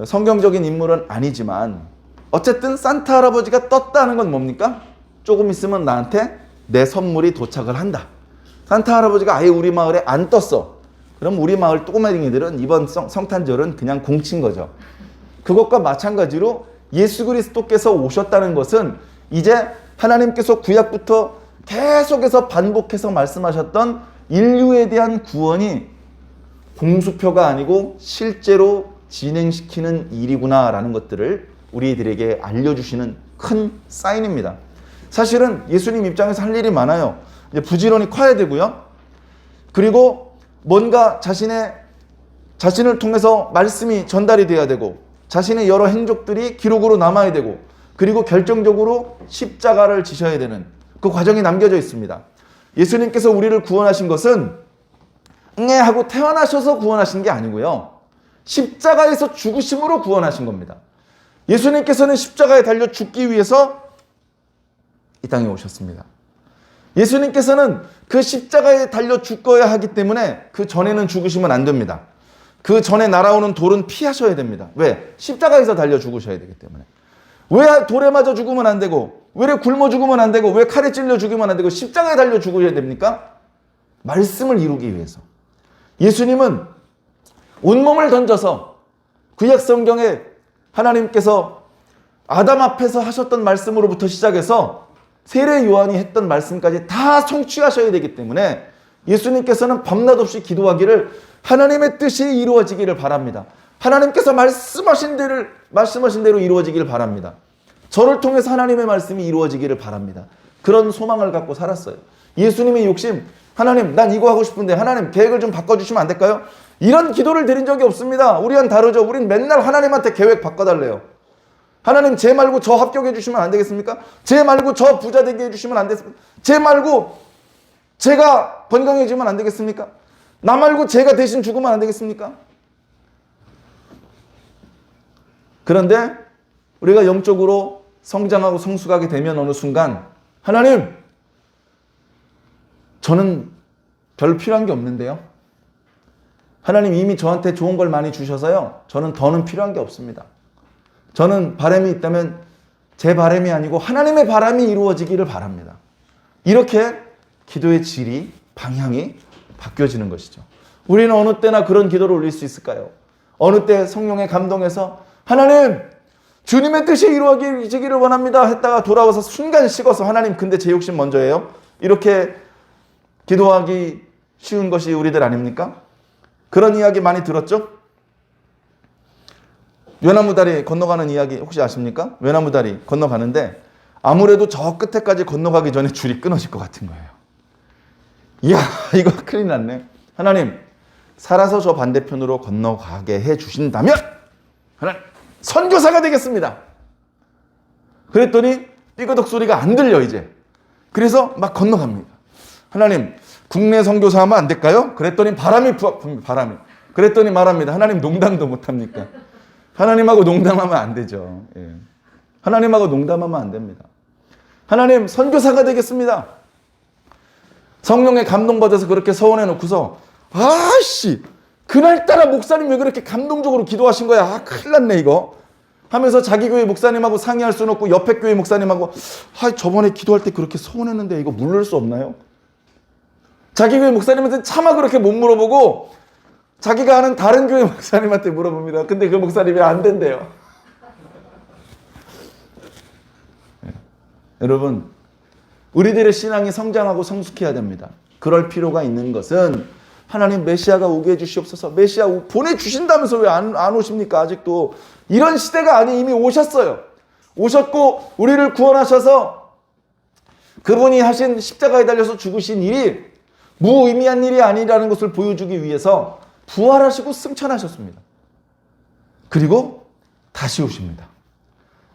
성경적인 인물은 아니지만 어쨌든 산타 할아버지가 떴다는 건 뭡니까? 조금 있으면 나한테 내 선물이 도착을 한다. 산타 할아버지가 아예 우리 마을에 안 떴어. 그럼 우리 마을 꼬마댕이들은 이번 성탄절은 그냥 공친 거죠. 그것과 마찬가지로 예수 그리스도께서 오셨다는 것은 이제 하나님께서 구약부터 계속해서 반복해서 말씀하셨던 인류에 대한 구원이 공수표가 아니고 실제로 진행시키는 일이구나라는 것들을 우리들에게 알려주시는 큰 사인입니다. 사실은 예수님 입장에서 할 일이 많아요. 이제 부지런히 커야 되고요. 그리고 뭔가 자신을 통해서 말씀이 전달이 돼야 되고 자신의 여러 행적들이 기록으로 남아야 되고 그리고 결정적으로 십자가를 지셔야 되는 그 과정이 남겨져 있습니다. 예수님께서 우리를 구원하신 것은 하고 태어나셔서 구원하신 게 아니고요. 십자가에서 죽으심으로 구원하신 겁니다. 예수님께서는 십자가에 달려 죽기 위해서 이 땅에 오셨습니다. 예수님께서는 그 십자가에 달려 죽어야 하기 때문에 그 전에는 죽으시면 안 됩니다. 그 전에 날아오는 돌은 피하셔야 됩니다. 왜? 십자가에서 달려 죽으셔야 되기 때문에. 왜 돌에 맞아 죽으면 안 되고 왜 굶어 죽으면 안 되고 왜 칼에 찔려 죽으면 안 되고 십자가에 달려 죽어야 됩니까? 말씀을 이루기 위해서. 예수님은 온몸을 던져서 구약 성경에 하나님께서 아담 앞에서 하셨던 말씀으로부터 시작해서 세례 요한이 했던 말씀까지 다 성취하셔야 되기 때문에 예수님께서는 밤낮 없이 기도하기를 하나님의 뜻이 이루어지기를 바랍니다. 하나님께서 말씀하신 대로 이루어지기를 바랍니다. 저를 통해서 하나님의 말씀이 이루어지기를 바랍니다. 그런 소망을 갖고 살았어요. 예수님의 욕심, 하나님 난 이거 하고 싶은데 하나님 계획을 좀 바꿔주시면 안 될까요? 이런 기도를 드린 적이 없습니다. 우리와는 다르죠. 우린 맨날 하나님한테 계획 바꿔달래요. 하나님 쟤 말고 저 합격해 주시면 안 되겠습니까? 쟤 말고 저 부자 되게 해주시면 안 되겠습니까? 쟤 말고 제가 건강해지면 안 되겠습니까? 나 말고 제가 대신 죽으면 안 되겠습니까? 그런데 우리가 영적으로 성장하고 성숙하게 되면 어느 순간 하나님 저는 별로 필요한 게 없는데요. 하나님 이미 저한테 좋은 걸 많이 주셔서요. 저는 더는 필요한 게 없습니다. 저는 바람이 있다면 제 바람이 아니고 하나님의 바람이 이루어지기를 바랍니다. 이렇게 기도의 질이, 방향이 바뀌어지는 것이죠. 우리는 어느 때나 그런 기도를 올릴 수 있을까요? 어느 때 성령의 감동에서 하나님 주님의 뜻이 이루어지기를 원합니다 했다가 돌아와서 순간 식어서 하나님 근데 제 욕심 먼저예요? 이렇게 기도하기 쉬운 것이 우리들 아닙니까? 그런 이야기 많이 들었죠? 외나무다리 건너가는 이야기 혹시 아십니까? 외나무다리 건너가는데 아무래도 저 끝에까지 건너가기 전에 줄이 끊어질 것 같은 거예요. 이야 이거 큰일 났네. 하나님 살아서 저 반대편으로 건너가게 해주신다면 하나님 선교사가 되겠습니다. 그랬더니 삐그덕 소리가 안 들려 이제. 그래서 막 건너갑니다. 하나님 국내 선교사 하면 안 될까요? 그랬더니 바람이 그랬더니 말합니다. 하나님 농담도 못합니까? 하나님하고 농담하면 안 되죠. 예. 하나님하고 농담하면 안 됩니다. 하나님 선교사가 되겠습니다. 성령의 감동받아서 그렇게 서원해 놓고서 아씨 그날따라 목사님 왜 그렇게 감동적으로 기도하신 거야? 아 큰일 났네 이거 하면서 자기 교회 목사님하고 상의할 수는 없고 옆에 교회 목사님하고 저번에 기도할 때 그렇게 서원했는데 이거 물을 수 없나요? 자기 교회 목사님한테 차마 그렇게 못 물어보고 자기가 아는 다른 교회 목사님한테 물어봅니다. 근데 그 목사님이 안 된대요. 네. 여러분 우리들의 신앙이 성장하고 성숙해야 됩니다. 그럴 필요가 있는 것은 하나님 메시아가 오게 해주시옵소서. 메시아 보내주신다면서 왜 안 오십니까? 아직도 이런 시대가 아니 이미 오셨어요. 오셨고 우리를 구원하셔서 그분이 하신 십자가에 달려서 죽으신 일이 무의미한 일이 아니라는 것을 보여주기 위해서 부활하시고 승천하셨습니다. 그리고 다시 오십니다.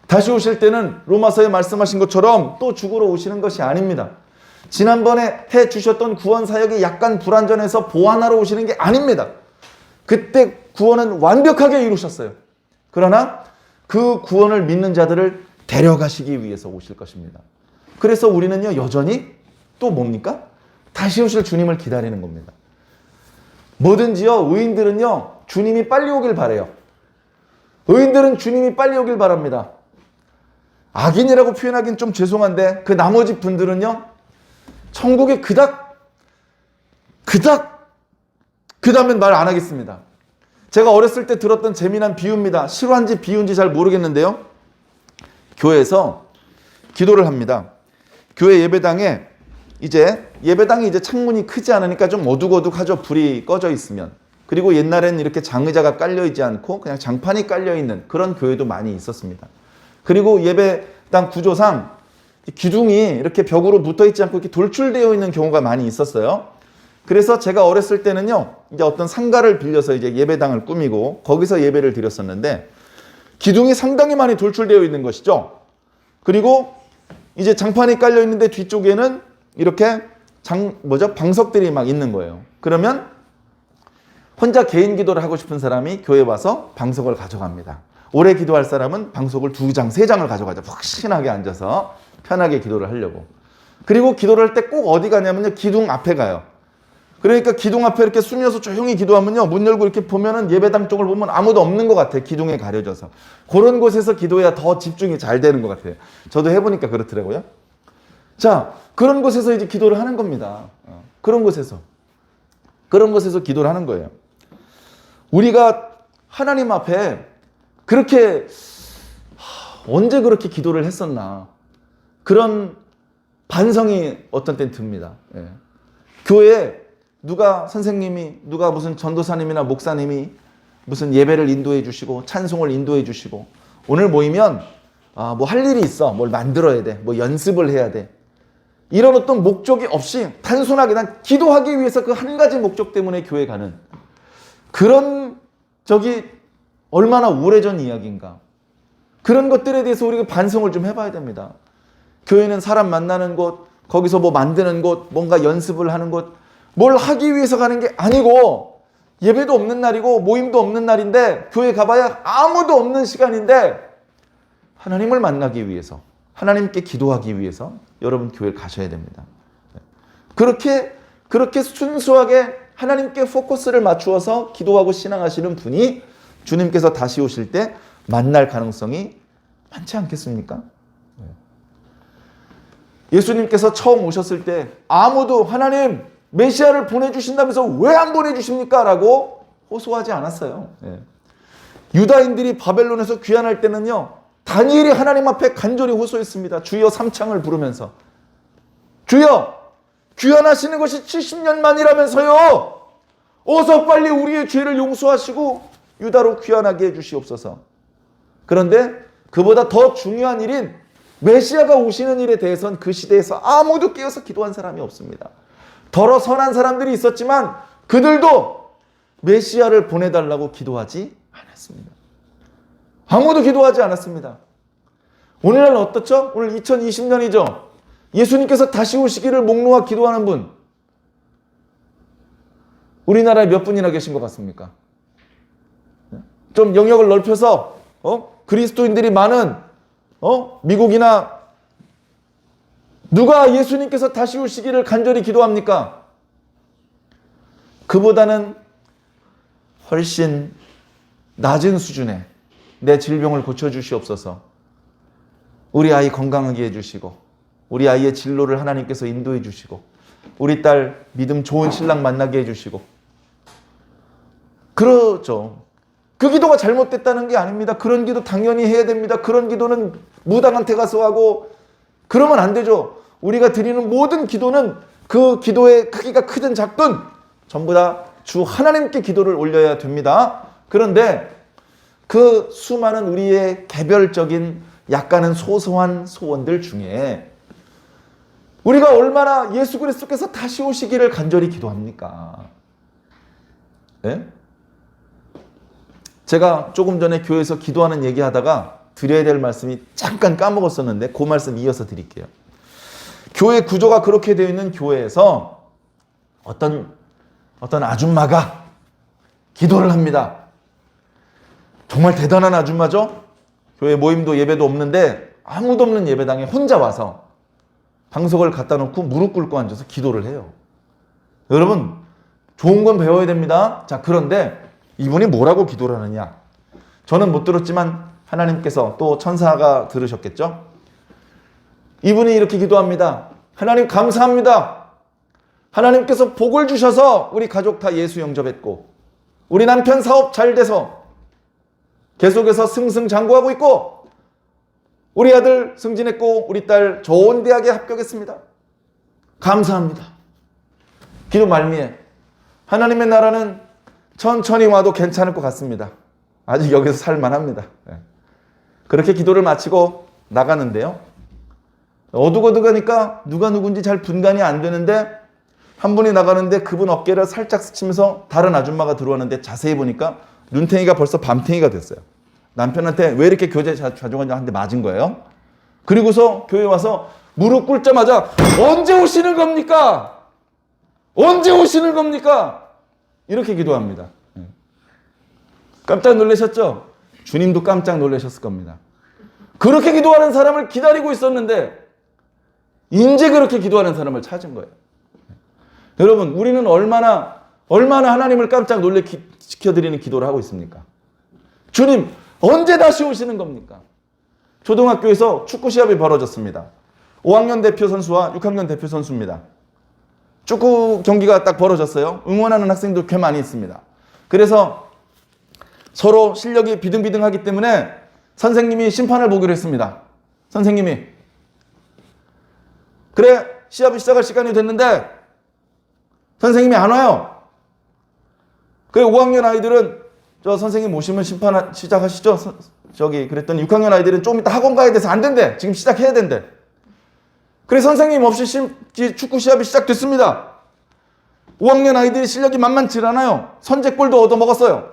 다시 오실 때는 로마서에 말씀하신 것처럼 또 죽으러 오시는 것이 아닙니다. 지난번에 해주셨던 구원 사역이 약간 불완전해서 보완하러 오시는 게 아닙니다. 그때 구원은 완벽하게 이루셨어요. 그러나 그 구원을 믿는 자들을 데려가시기 위해서 오실 것입니다. 그래서 우리는요 여전히 또 뭡니까? 다시 오실 주님을 기다리는 겁니다. 뭐든지요 의인들은요 주님이 빨리 오길 바래요. 의인들은 주님이 빨리 오길 바랍니다. 악인이라고 표현하기는 좀 죄송한데 그 나머지 분들은요 천국에 그닥 하면 말 안 하겠습니다. 제가 어렸을 때 들었던 재미난 비유입니다. 실화인지 비유인지 잘 모르겠는데요. 교회에서 기도를 합니다. 교회 예배당에 예배당이 이제 창문이 크지 않으니까 좀 어둑어둑하죠. 불이 꺼져 있으면. 그리고 옛날에는 이렇게 장의자가 깔려 있지 않고 그냥 장판이 깔려 있는 그런 교회도 많이 있었습니다. 그리고 예배당 구조상 기둥이 이렇게 벽으로 붙어 있지 않고 이렇게 돌출되어 있는 경우가 많이 있었어요. 그래서 제가 어렸을 때는요, 이제 어떤 상가를 빌려서 이제 예배당을 꾸미고 거기서 예배를 드렸었는데 기둥이 상당히 많이 돌출되어 있는 것이죠. 그리고 이제 장판이 깔려 있는데 뒤쪽에는 이렇게 방석들이 막 있는 거예요. 그러면 혼자 개인 기도를 하고 싶은 사람이 교회에 와서 방석을 가져갑니다. 오래 기도할 사람은 방석을 2장, 3장을 가져가죠. 푹신하게 앉아서 편하게 기도를 하려고. 그리고 기도를 할 때 꼭 어디 가냐면요. 기둥 앞에 가요. 그러니까 기둥 앞에 이렇게 숨어서 조용히 기도하면요. 문 열고 이렇게 보면은 예배당 쪽을 보면 아무도 없는 것 같아요. 기둥에 가려져서. 그런 곳에서 기도해야 더 집중이 잘 되는 것 같아요. 저도 해보니까 그렇더라고요. 자, 그런 곳에서 이제 기도를 하는 겁니다. 그런 곳에서 기도를 하는 거예요. 우리가 하나님 앞에 그렇게 언제 그렇게 기도를 했었나. 그런 반성이 어떤 땐 듭니다. 예. 교회에 누가 선생님이, 누가 무슨 전도사님이나 목사님이 무슨 예배를 인도해 주시고 찬송을 인도해 주시고 오늘 모이면 뭐 할 일이 있어, 뭘 만들어야 돼, 뭐 연습을 해야 돼, 이런 어떤 목적이 없이 단순하게 난 기도하기 위해서 그 한 가지 목적 때문에 교회 가는 그런 적이 얼마나 오래전 이야기인가. 그런 것들에 대해서 우리가 반성을 좀 해봐야 됩니다. 교회는 사람 만나는 곳, 거기서 뭐 만드는 곳, 뭔가 연습을 하는 곳, 뭘 하기 위해서 가는 게 아니고 예배도 없는 날이고 모임도 없는 날인데 교회 가봐야 아무도 없는 시간인데 하나님을 만나기 위해서, 하나님께 기도하기 위해서 여러분 교회를 가셔야 됩니다. 그렇게 순수하게 하나님께 포커스를 맞추어서 기도하고 신앙하시는 분이 주님께서 다시 오실 때 만날 가능성이 많지 않겠습니까? 예수님께서 처음 오셨을 때 아무도 하나님 메시아를 보내주신다면서 왜 안 보내주십니까? 라고 호소하지 않았어요. 유다인들이 바벨론에서 귀환할 때는요, 다니엘이 하나님 앞에 간절히 호소했습니다. 주여 삼창을 부르면서, 주여 귀환하시는 것이 70년 만이라면서요, 어서 빨리 우리의 죄를 용서하시고 유다로 귀환하게 해주시옵소서. 그런데 그보다 더 중요한 일인 메시아가 오시는 일에 대해서는 그 시대에서 아무도 깨어서 기도한 사람이 없습니다. 더러 선한 사람들이 있었지만 그들도 메시아를 보내달라고 기도하지 않았습니다. 아무도 기도하지 않았습니다. 오늘날 어떻죠? 오늘 2020년이죠. 예수님께서 다시 오시기를 목놓아 기도하는 분, 우리나라에 몇 분이나 계신 것 같습니까? 좀 영역을 넓혀서 그리스도인들이 많은 미국이나 누가 예수님께서 다시 오시기를 간절히 기도합니까? 그보다는 훨씬 낮은 수준의 내 질병을 고쳐주시옵소서, 우리 아이 건강하게 해주시고 우리 아이의 진로를 하나님께서 인도해 주시고 우리 딸 믿음 좋은 신랑 만나게 해주시고, 그렇죠. 그 기도가 잘못됐다는 게 아닙니다. 그런 기도 당연히 해야 됩니다. 그런 기도는 무당한테 가서 하고 그러면 안 되죠. 우리가 드리는 모든 기도는 그 기도의 크기가 크든 작든 전부 다 주 하나님께 기도를 올려야 됩니다. 그런데 그 수많은 우리의 개별적인 약간은 소소한 소원들 중에 우리가 얼마나 예수 그리스도께서 다시 오시기를 간절히 기도합니까? 네? 제가 조금 전에 교회에서 기도하는 얘기하다가 드려야 될 말씀이 잠깐 까먹었었는데 그 말씀 이어서 드릴게요. 교회 구조가 그렇게 되어 있는 교회에서 어떤 아줌마가 기도를 합니다. 정말 대단한 아줌마죠? 교회 모임도 예배도 없는데 아무도 없는 예배당에 혼자 와서 방석을 갖다 놓고 무릎 꿇고 앉아서 기도를 해요. 여러분, 좋은 건 배워야 됩니다. 자, 그런데 이분이 뭐라고 기도를 하느냐? 저는 못 들었지만 하나님께서 또 천사가 들으셨겠죠? 이분이 이렇게 기도합니다. 하나님 감사합니다. 하나님께서 복을 주셔서 우리 가족 다 예수 영접했고 우리 남편 사업 잘 돼서 계속해서 승승장구하고 있고 우리 아들 승진했고 우리 딸 좋은 대학에 합격했습니다. 감사합니다. 기도 말미에 하나님의 나라는 천천히 와도 괜찮을 것 같습니다. 아직 여기서 살만합니다. 그렇게 기도를 마치고 나가는데요. 어둑어둑하니까 누가 누군지 잘 분간이 안 되는데 한 분이 나가는데 그분 어깨를 살짝 스치면서 다른 아줌마가 들어왔는데 자세히 보니까 눈탱이가 벌써 밤탱이가 됐어요. 남편한테 왜 이렇게 교제 자주 가냐 한대 맞은 거예요. 그리고서 교회 와서 무릎 꿇자마자 언제 오시는 겁니까? 언제 오시는 겁니까? 이렇게 기도합니다. 깜짝 놀라셨죠? 주님도 깜짝 놀라셨을 겁니다. 그렇게 기도하는 사람을 기다리고 있었는데 이제 그렇게 기도하는 사람을 찾은 거예요. 여러분, 우리는 얼마나 하나님을 깜짝 놀래키켜드리는 기도를 하고 있습니까? 주님, 언제 다시 오시는 겁니까? 초등학교에서 축구 시합이 벌어졌습니다. 5학년 대표 선수와 6학년 대표 선수입니다. 축구 경기가 딱 벌어졌어요. 응원하는 학생도 꽤 많이 있습니다. 그래서 서로 실력이 비등비등하기 때문에 선생님이 심판을 보기로 했습니다. 선생님이 그래, 시합이 시작할 시간이 됐는데 선생님이 안 와요. 그래, 5학년 아이들은 저 선생님 오시면 심판 시작하시죠? 그랬더니 6학년 아이들은 좀 이따 학원 가야 돼서 안 된대. 지금 시작해야 된대. 그래, 선생님 없이 축구 시합이 시작됐습니다. 5학년 아이들이 실력이 만만치 않아요. 선제골도 얻어먹었어요.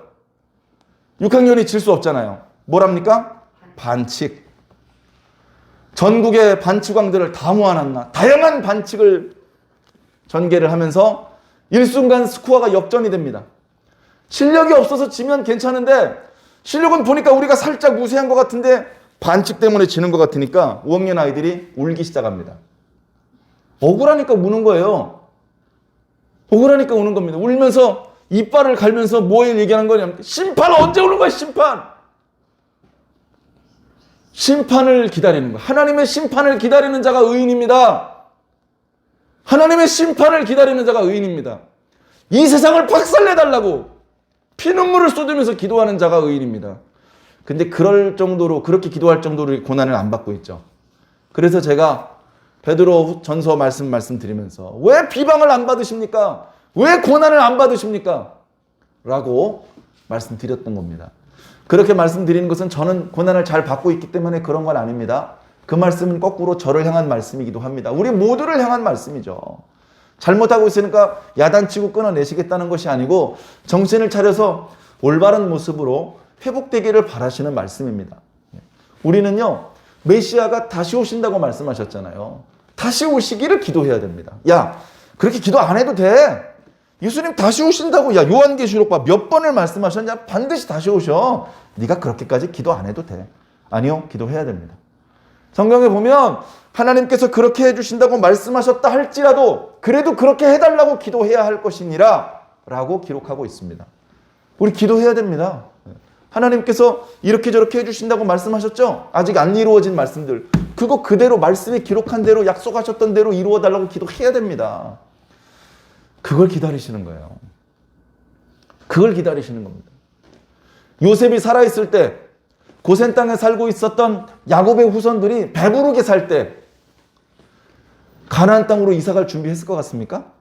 6학년이 질 수 없잖아요. 뭐랍니까? 반칙. 전국의 반칙왕들을 다 모아놨나. 다양한 반칙을 전개를 하면서 일순간 스코어가 역전이 됩니다. 실력이 없어서 지면 괜찮은데 실력은 보니까 우리가 살짝 우세한 것 같은데 반칙 때문에 지는 것 같으니까 5학년 아이들이 울기 시작합니다. 억울하니까 우는 거예요. 억울하니까 우는 겁니다. 울면서 이빨을 갈면서 뭘 얘기하는 거냐면 심판 언제 오는 거야, 심판. 심판을 기다리는 거야. 하나님의 심판을 기다리는 자가 의인입니다. 하나님의 심판을 기다리는 자가 의인입니다. 이 세상을 박살내달라고 피눈물을 쏟으면서 기도하는 자가 의인입니다. 근데 그럴 정도로, 그렇게 기도할 정도로 고난을 안 받고 있죠. 그래서 제가 베드로 전서 말씀드리면서 왜 비방을 안 받으십니까? 왜 고난을 안 받으십니까? 라고 말씀드렸던 겁니다. 그렇게 말씀드리는 것은 저는 고난을 잘 받고 있기 때문에 그런 건 아닙니다. 그 말씀은 거꾸로 저를 향한 말씀이기도 합니다. 우리 모두를 향한 말씀이죠. 잘못하고 있으니까 야단치고 끊어내시겠다는 것이 아니고 정신을 차려서 올바른 모습으로 회복되기를 바라시는 말씀입니다. 우리는요, 메시아가 다시 오신다고 말씀하셨잖아요. 다시 오시기를 기도해야 됩니다. 야, 그렇게 기도 안 해도 돼. 예수님 다시 오신다고. 야, 요한계시록 봐. 몇 번을 말씀하셨냐? 반드시 다시 오셔. 네가 그렇게까지 기도 안 해도 돼. 아니요, 기도해야 됩니다. 성경에 보면 하나님께서 그렇게 해주신다고 말씀하셨다 할지라도 그래도 그렇게 해달라고 기도해야 할 것이니라 라고 기록하고 있습니다. 우리 기도해야 됩니다. 하나님께서 이렇게 저렇게 해주신다고 말씀하셨죠? 아직 안 이루어진 말씀들, 그거 그대로 말씀에 기록한 대로 약속하셨던 대로 이루어달라고 기도해야 됩니다. 그걸 기다리시는 거예요. 그걸 기다리시는 겁니다. 요셉이 살아있을 때 고센 땅에 살고 있었던 야곱의 후손들이 배부르게 살 때 가나안 땅으로 이사갈 준비했을 것 같습니까?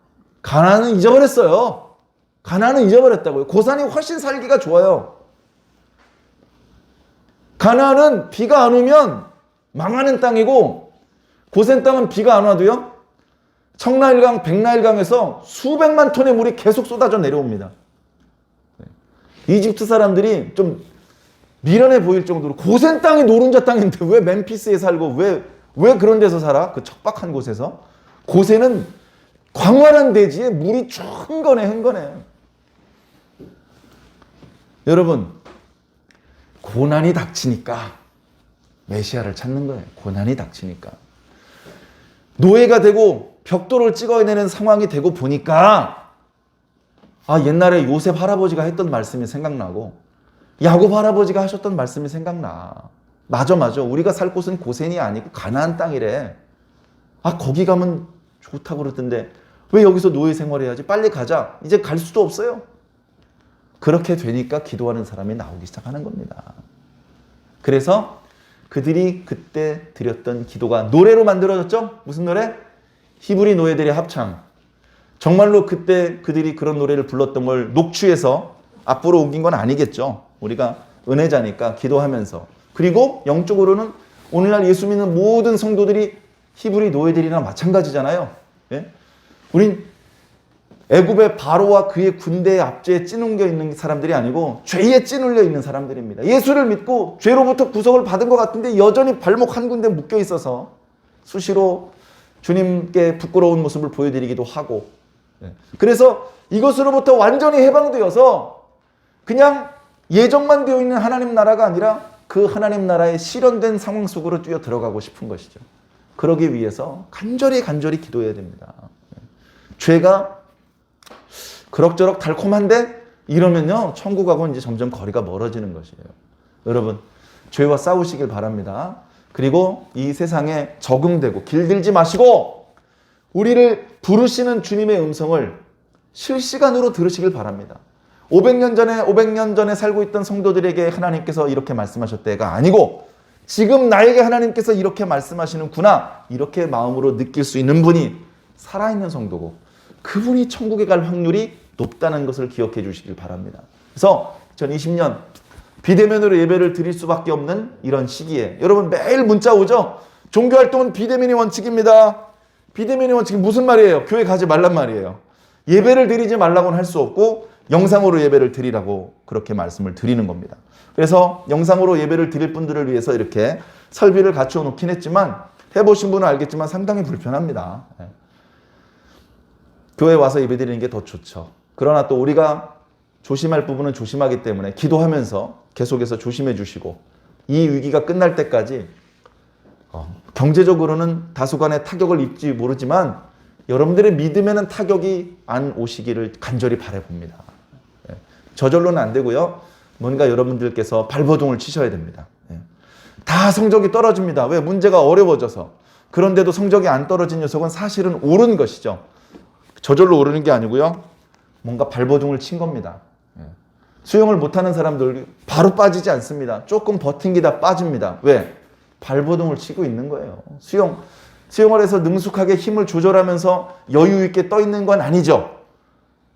가나안은 잊어버렸어요. 가나안은 잊어버렸다고요. 고산이 훨씬 살기가 좋아요. 가나안은 비가 안 오면 망하는 땅이고 고센 땅은 비가 안 와도요, 청라일강, 백라일강에서 수백만 톤의 물이 계속 쏟아져 내려옵니다. 이집트 사람들이 좀 미련해 보일 정도로 고센 땅이 노른자 땅인데 왜 멤피스에 살고 왜 그런 데서 살아? 그 척박한 곳에서. 고센은 광활한 대지에 물이 흥건해. 여러분, 고난이 닥치니까 메시아를 찾는 거예요. 고난이 닥치니까. 노예가 되고 벽돌을 찍어내는 상황이 되고 보니까 옛날에 요셉 할아버지가 했던 말씀이 생각나고 야곱 할아버지가 하셨던 말씀이 생각나. 맞아. 우리가 살 곳은 고센이 아니고 가나안 땅이래. 거기 가면 좋다고 그러던데 왜 여기서 노예 생활해야지? 빨리 가자. 이제 갈 수도 없어요. 그렇게 되니까 기도하는 사람이 나오기 시작하는 겁니다. 그래서 그들이 그때 드렸던 기도가 노래로 만들어졌죠? 무슨 노래? 히브리 노예들의 합창. 정말로 그때 그들이 그런 노래를 불렀던 걸 녹취해서 앞으로 옮긴 건 아니겠죠. 우리가 은혜자니까 기도하면서. 그리고 영적으로는 오늘날 예수 믿는 모든 성도들이 히브리 노예들이랑 마찬가지잖아요. 예? 우린 애굽의 바로와 그의 군대의 압제에 찌눌려 있는 사람들이 아니고 죄에 찌눌려 있는 사람들입니다. 예수를 믿고 죄로부터 구속을 받은 것 같은데 여전히 발목 한 군데 묶여 있어서 수시로 주님께 부끄러운 모습을 보여드리기도 하고, 그래서 이것으로부터 완전히 해방되어서 그냥 예정만 되어 있는 하나님 나라가 아니라 그 하나님 나라의 실현된 상황 속으로 뛰어 들어가고 싶은 것이죠. 그러기 위해서 간절히 기도해야 됩니다. 죄가 그럭저럭 달콤한데 이러면요, 천국하고는 이제 점점 거리가 멀어지는 것이에요. 여러분, 죄와 싸우시길 바랍니다. 그리고 이 세상에 적응되고 길들지 마시고 우리를 부르시는 주님의 음성을 실시간으로 들으시길 바랍니다. 500년 전에 살고 있던 성도들에게 하나님께서 이렇게 말씀하셨대가 아니고 지금 나에게 하나님께서 이렇게 말씀하시는구나, 이렇게 마음으로 느낄 수 있는 분이 살아있는 성도고, 그분이 천국에 갈 확률이 높다는 것을 기억해 주시길 바랍니다. 그래서 2020년 비대면으로 예배를 드릴 수밖에 없는 이런 시기에 여러분 매일 문자 오죠? 종교활동은 비대면이 원칙입니다. 비대면이 원칙이 무슨 말이에요? 교회 가지 말란 말이에요. 예배를 드리지 말라고는 할 수 없고 영상으로 예배를 드리라고 그렇게 말씀을 드리는 겁니다. 그래서 영상으로 예배를 드릴 분들을 위해서 이렇게 설비를 갖춰 놓긴 했지만, 해보신 분은 알겠지만 상당히 불편합니다. 교회 와서 예배 드리는 게 더 좋죠. 그러나 또 우리가 조심할 부분은 조심하기 때문에 기도하면서 계속해서 조심해 주시고, 이 위기가 끝날 때까지 경제적으로는 다소간의 타격을 입지 모르지만 여러분들의 믿음에는 타격이 안 오시기를 간절히 바라봅니다. 저절로는 안 되고요. 뭔가 여러분들께서 발버둥을 치셔야 됩니다. 다 성적이 떨어집니다. 왜? 문제가 어려워져서. 그런데도 성적이 안 떨어진 녀석은 사실은 오른 것이죠. 저절로 오르는 게 아니고요. 뭔가 발버둥을 친 겁니다. 수영을 못하는 사람들 바로 빠지지 않습니다. 조금 버팅기다 빠집니다. 왜? 발버둥을 치고 있는 거예요. 수영을 해서 능숙하게 힘을 조절하면서 여유 있게 떠 있는 건 아니죠.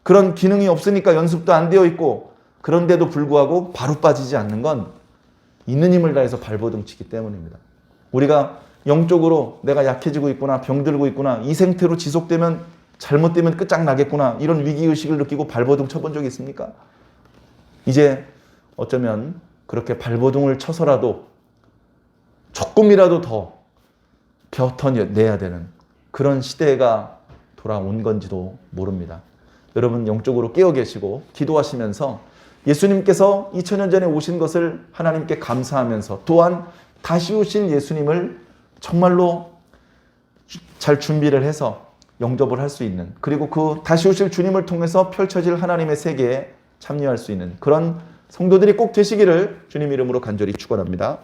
그런 기능이 없으니까 연습도 안 되어 있고, 그런데도 불구하고 바로 빠지지 않는 건 있는 힘을 다해서 발버둥 치기 때문입니다. 우리가 영적으로 내가 약해지고 있구나, 병들고 있구나, 이 상태로 지속되면 잘못되면 끝장나겠구나, 이런 위기의식을 느끼고 발버둥 쳐본 적이 있습니까? 이제 어쩌면 그렇게 발버둥을 쳐서라도 조금이라도 더 벼터내야 되는 그런 시대가 돌아온 건지도 모릅니다. 여러분 영적으로 깨어 계시고 기도하시면서 예수님께서 2000년 전에 오신 것을 하나님께 감사하면서, 또한 다시 오실 예수님을 정말로 잘 준비를 해서 영접을 할 수 있는, 그리고 그 다시 오실 주님을 통해서 펼쳐질 하나님의 세계에 참여할 수 있는 그런 성도들이 꼭 되시기를 주님 이름으로 간절히 축원합니다.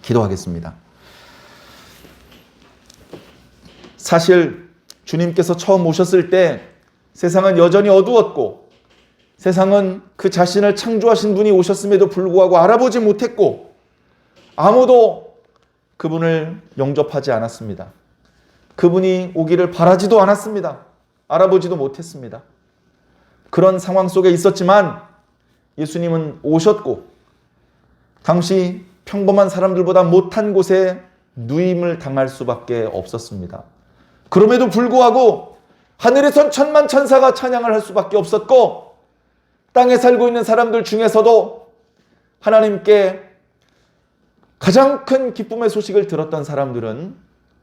기도하겠습니다. 사실 주님께서 처음 오셨을 때 세상은 여전히 어두웠고, 세상은 그 자신을 창조하신 분이 오셨음에도 불구하고 알아보지 못했고, 아무도 그분을 영접하지 않았습니다. 그분이 오기를 바라지도 않았습니다. 알아보지도 못했습니다. 그런 상황 속에 있었지만 예수님은 오셨고, 당시 평범한 사람들보다 못한 곳에 누임을 당할 수밖에 없었습니다. 그럼에도 불구하고 하늘에선 천만 천사가 찬양을 할 수밖에 없었고, 땅에 살고 있는 사람들 중에서도 하나님께 가장 큰 기쁨의 소식을 들었던 사람들은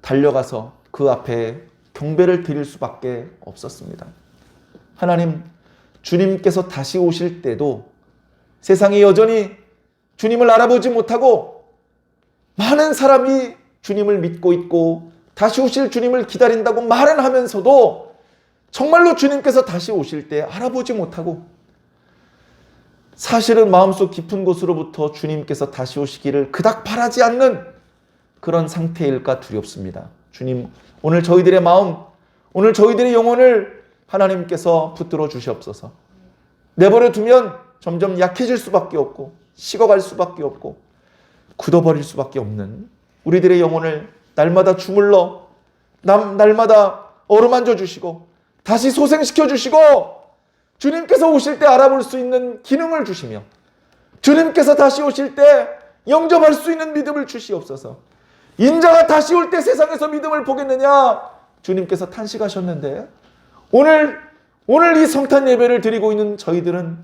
달려가서 그 앞에 경배를 드릴 수밖에 없었습니다. 하나님, 주님께서 다시 오실 때도 세상이 여전히 주님을 알아보지 못하고 많은 사람이 주님을 믿고 있고 다시 오실 주님을 기다린다고 말은 하면서도 정말로 주님께서 다시 오실 때 알아보지 못하고, 사실은 마음속 깊은 곳으로부터 주님께서 다시 오시기를 그닥 바라지 않는 그런 상태일까 두렵습니다. 주님, 오늘 저희들의 마음, 오늘 저희들의 영혼을 하나님께서 붙들어 주시옵소서. 내버려 두면 점점 약해질 수밖에 없고 식어갈 수밖에 없고 굳어버릴 수밖에 없는 우리들의 영혼을 날마다 주물러 날마다 어루만져 주시고 다시 소생시켜 주시고, 주님께서 오실 때 알아볼 수 있는 기능을 주시며, 주님께서 다시 오실 때 영접할 수 있는 믿음을 주시옵소서. 인자가 다시 올 때 세상에서 믿음을 보겠느냐? 주님께서 탄식하셨는데, 오늘 이 성탄 예배를 드리고 있는 저희들은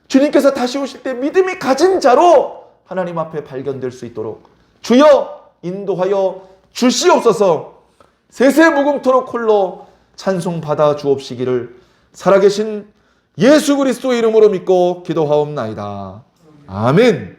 주님께서 다시 오실 때 믿음이 가진 자로 하나님 앞에 발견될 수 있도록 주여 인도하여 주시옵소서. 세세무궁토록 홀로 찬송 받아 주옵시기를 살아계신 예수 그리스도의 이름으로 믿고 기도하옵나이다. 아멘.